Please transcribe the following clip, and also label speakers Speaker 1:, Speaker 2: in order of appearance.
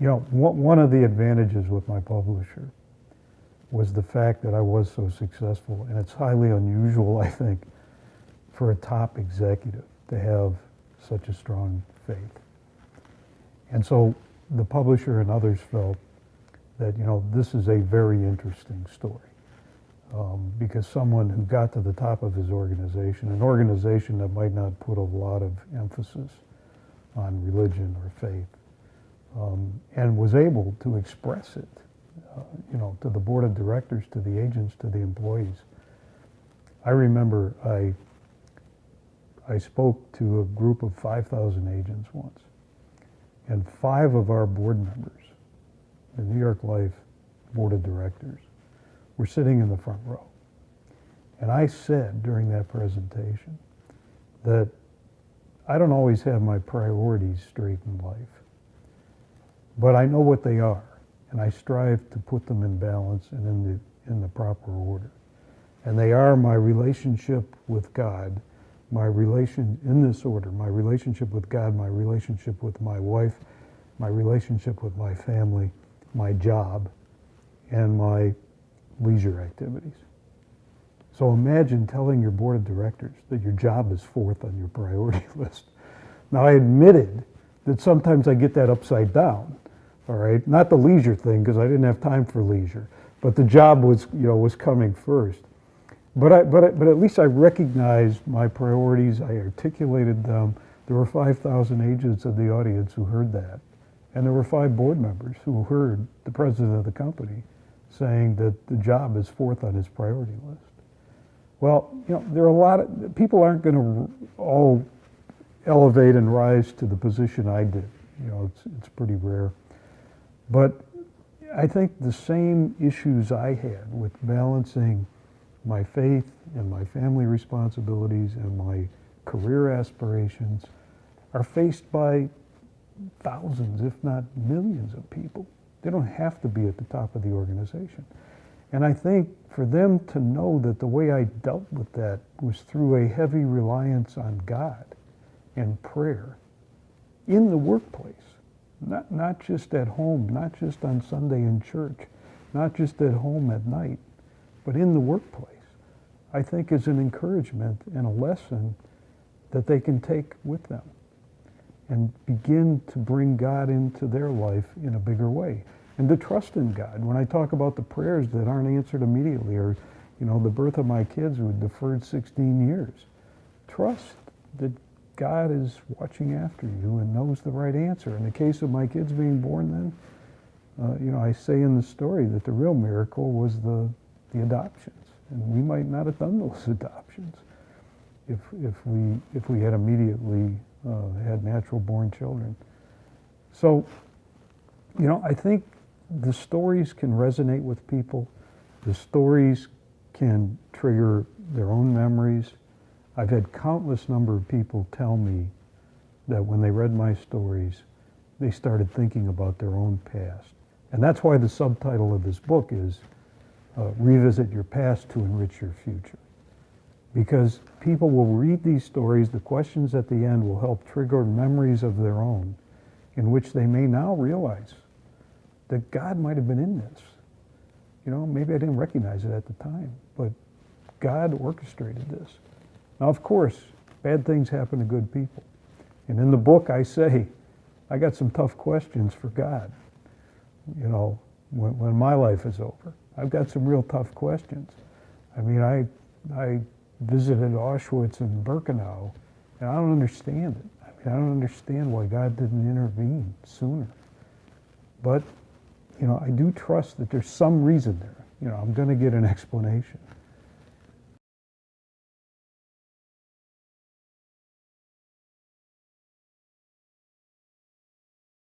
Speaker 1: You know, one of the advantages with my publisher was the fact that I was so successful, and it's highly unusual, I think, for a top executive to have such a strong faith. And so the publisher and others felt that, you know, this is a very interesting story. Because someone who got to the top of his organization, an organization that might not put a lot of emphasis on religion or faith, and was able to express it, you know, to the board of directors, to the agents, to the employees. I remember I spoke to a group of 5,000 agents once, and 5 of our board members, the New York Life board of directors, were sitting in the front row. And I said during that presentation that I don't always have my priorities straight in life, but I know what they are, and I strive to put them in balance and in the proper order. And they are my relationship with God, in this order, my relationship with God, my relationship with my wife, my relationship with my family, my job, and my leisure activities. So imagine telling your board of directors that your job is 4th on your priority list. Now, I admitted that sometimes I get that upside down, all right? Not the leisure thing, because I didn't have time for leisure, but the job was, you know, was coming first. But at least I recognized my priorities, I articulated them. There were 5,000 agents in the audience who heard that. And there were 5 board members who heard the president of the company saying that the job is 4th on his priority list. Well, you know, there are a lot of, people aren't going to all elevate and rise to the position I did. You know, it's pretty rare. But I think the same issues I had with balancing my faith and my family responsibilities and my career aspirations are faced by thousands, if not millions of people. They don't have to be at the top of the organization. And I think for them to know that the way I dealt with that was through a heavy reliance on God and prayer in the workplace, not just at home, not just on Sunday in church, not just at home at night, but in the workplace, I think is an encouragement and a lesson that they can take with them and begin to bring God into their life in a bigger way, and to trust in God. When I talk about the prayers that aren't answered immediately, or, you know, the birth of my kids were deferred 16 years, trust that God is watching after you and knows the right answer. In the case of my kids being born then, you know, I say in the story that the real miracle was the adoptions, and we might not have done those adoptions if we had immediately had natural born children. So, you know, I think the stories can resonate with people. The stories can trigger their own memories. I've had countless number of people tell me that when they read my stories, they started thinking about their own past. And that's why the subtitle of this book is Revisit Your Past to Enrich Your Future. Because people will read these stories, the questions at the end will help trigger memories of their own in which they may now realize that God might have been in this. You know, maybe I didn't recognize it at the time, but God orchestrated this. Now, of course, bad things happen to good people. And in the book I say, I got some tough questions for God. You know, when my life is over, I've got some real tough questions. I mean, I visited Auschwitz and Birkenau, and I don't understand it. I mean, I don't understand why God didn't intervene sooner. But, you know, I do trust that there's some reason there. You know, I'm going to get an explanation.